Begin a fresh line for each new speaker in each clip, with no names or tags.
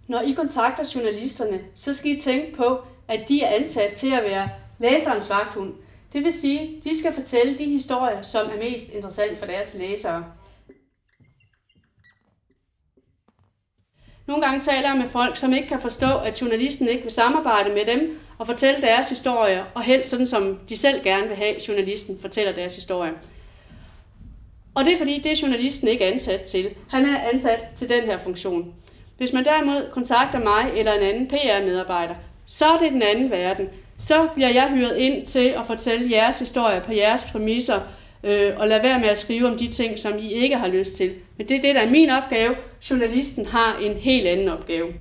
Når I kontakter journalisterne, så skal I tænke på, at de er ansat til at være læserens vagthund. Det vil sige, at de skal fortælle de historier, som er mest interessante for deres læsere. Nogle gange taler jeg med folk, som ikke kan forstå, at journalisten ikke vil samarbejde med dem og fortælle deres historier, og helst sådan, som de selv gerne vil have, journalisten fortæller deres historie. Og det er fordi, det er journalisten ikke ansat til. Han er ansat til den her funktion. Hvis man derimod kontakter mig eller en anden PR-medarbejder, så er det den anden verden. Så bliver jeg hyret ind til at fortælle jeres historie på jeres præmisser, og lade være med at skrive om de ting, som I ikke har lyst til. Men det er det, der er min opgave. Journalisten har en helt anden opgave.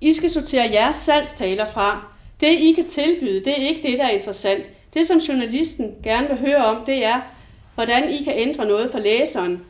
I skal sortere jeres salgstaler fra. Det, I kan tilbyde, det er ikke det, der er interessant. Det, som journalisten gerne vil høre om, det er, hvordan I kan ændre noget for læseren.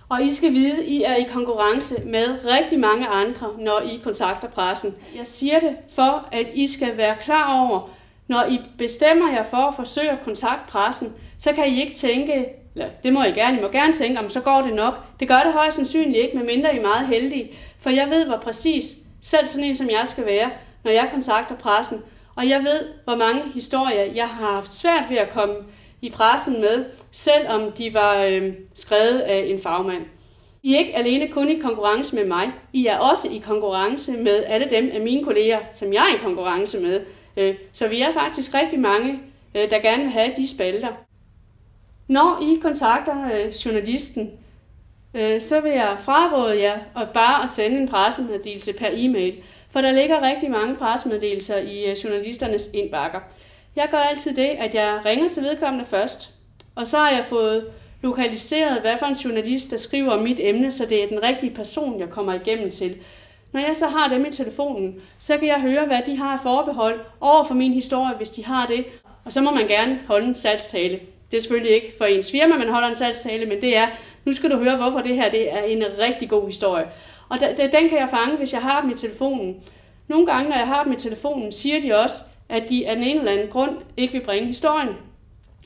Og I skal vide, at I er i konkurrence med rigtig mange andre, når I kontakter pressen. Jeg siger det for, at I skal være klar over, når I bestemmer jer for at forsøge at kontakte pressen, så kan I ikke tænke, eller det må I må gerne tænke, om så går det nok. Det gør det højst sandsynligt ikke, medmindre I er meget heldige. For jeg ved, hvor præcis, selv sådan en som jeg skal være, når jeg kontakter pressen. Og jeg ved, hvor mange historier jeg har haft svært ved at komme i pressen med, selvom de var skrevet af en fagmand. I er ikke alene kun i konkurrence med mig, I er også i konkurrence med alle dem af mine kolleger, som jeg er i konkurrence med. Så vi er faktisk rigtig mange, der gerne vil have de spalter. Når I kontakter journalisten, så vil jeg fraråde jer bare at sende en pressemeddelelse per e-mail, for der ligger rigtig mange pressemeddelelser i journalisternes indbakker. Jeg gør altid det, at jeg ringer til vedkommende først, og så har jeg fået lokaliseret, hvad for en journalist, der skriver om mit emne, så det er den rigtige person, jeg kommer igennem til. Når jeg så har dem i telefonen, så kan jeg høre, hvad de har forbehold over for min historie, hvis de har det. Og så må man gerne holde en salgstale. Det er selvfølgelig ikke for ens firma, man holder en salgstale, men det er, nu skal du høre, hvorfor det her det er en rigtig god historie. Og den kan jeg fange, hvis jeg har dem i telefonen. Nogle gange, når jeg har dem i telefonen, siger de også, at de af en eller anden grund ikke vil bringe historien.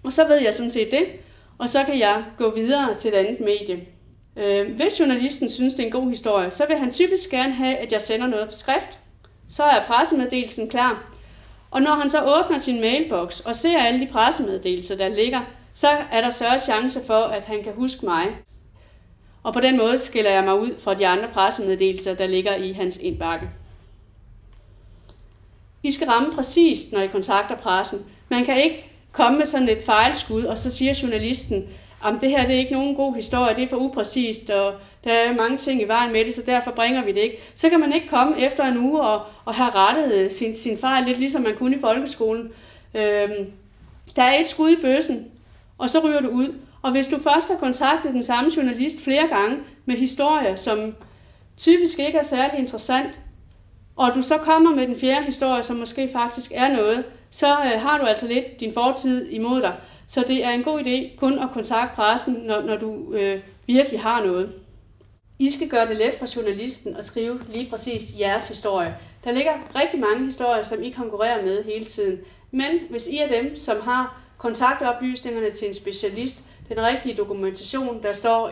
Og så ved jeg sådan set det, og så kan jeg gå videre til et andet medie. Hvis journalisten synes, det er en god historie, så vil han typisk gerne have, at jeg sender noget på skrift. Så er pressemeddelelsen klar. Og når han så åbner sin mailbox og ser alle de pressemeddelelser, der ligger, så er der større chance for, at han kan huske mig. Og på den måde skiller jeg mig ud fra de andre pressemeddelelser, der ligger i hans indbakke. I skal ramme præcist, når I kontakter pressen. Man kan ikke komme med sådan et fejlskud, og så siger journalisten, at det her det er ikke nogen god historie, det er for upræcist, og der er mange ting i vejen med det, så derfor bringer vi det ikke. Så kan man ikke komme efter en uge og have rettet sin fejl, lidt ligesom man kunne i folkeskolen. Der er et skud i bøssen, og så ryger du ud. Og hvis du først har kontaktet den samme journalist flere gange med historier, som typisk ikke er særlig interessant, og du så kommer med den fjerde historie, som måske faktisk er noget, så har du altså lidt din fortid imod dig. Så det er en god idé kun at kontakte pressen, når du virkelig har noget. I skal gøre det let for journalisten at skrive lige præcis jeres historie. Der ligger rigtig mange historier, som I konkurrerer med hele tiden. Men hvis I er dem, som har kontaktoplysningerne til en specialist, den rigtige dokumentation, der står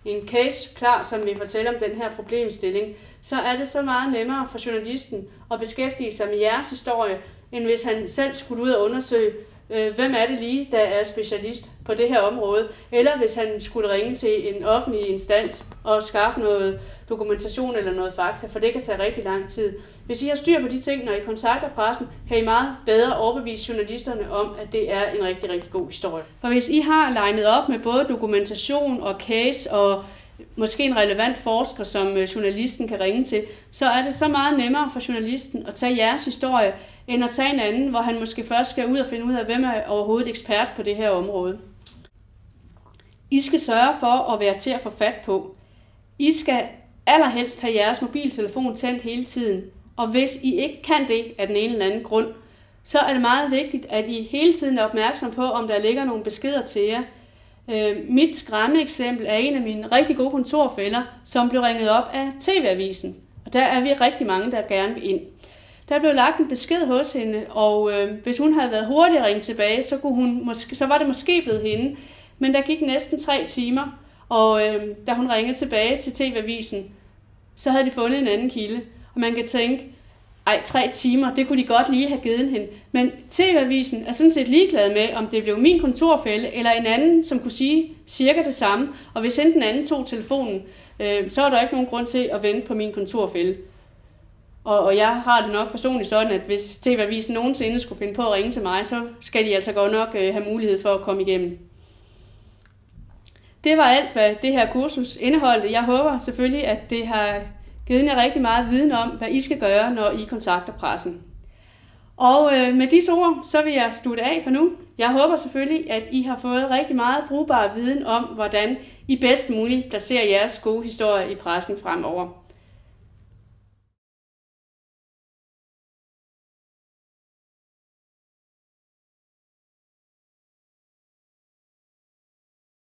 en case klar, som vi fortæller om den her problemstilling, så er det så meget nemmere for journalisten at beskæftige sig med jeres historie, end hvis han selv skulle ud og undersøge, hvem er det lige, der er specialist på det her område, eller hvis han skulle ringe til en offentlig instans og skaffe noget dokumentation eller noget fakta, for det kan tage rigtig lang tid. Hvis I har styr på de ting, når I kontakter pressen, kan I meget bedre overbevise journalisterne om, at det er en rigtig, rigtig god historie. For hvis I har legnet op med både dokumentation og case og måske en relevant forsker, som journalisten kan ringe til, så er det så meget nemmere for journalisten at tage jeres historie, end at tage en anden, hvor han måske først skal ud og finde ud af, hvem er overhovedet ekspert på det her område. I skal sørge for at være til at få fat på. I skal allerhelst have jeres mobiltelefon tændt hele tiden, og hvis I ikke kan det af den ene eller anden grund, så er det meget vigtigt, at I hele tiden er opmærksom på, om der ligger nogle beskeder til jer. Mit skræmmeeksempel er en af mine rigtig gode kontorfæller, som blev ringet op af TV-avisen. Og der er vi rigtig mange, der gerne vil ind. Der blev lagt en besked hos hende, og hvis hun havde været hurtig at ringe tilbage, så var det måske blevet hende. Men der gik næsten 3 timer, og da hun ringede tilbage til TV-avisen, så havde de fundet en anden kilde. Og man kan tænke, 3 timer, det kunne de godt lige have givet hende. Men TV-avisen er sådan set ligeglad med, om det blev min kontorfælle eller en anden, som kunne sige cirka det samme. Og hvis enten anden tog telefonen, så er der ikke nogen grund til at vente på min kontorfælle. Og jeg har det nok personligt sådan, at hvis TV-avisen nogensinde skulle finde på at ringe til mig, så skal de altså godt nok have mulighed for at komme igennem. Det var alt, hvad det her kursus indeholdt. Jeg håber selvfølgelig, at det har givet jer rigtig meget viden om, hvad I skal gøre, når I kontakter pressen. Og med disse ord, så vil jeg slutte af for nu. Jeg håber selvfølgelig, at I har fået rigtig meget brugbar viden om, hvordan I bedst muligt placerer jeres gode historier i pressen fremover.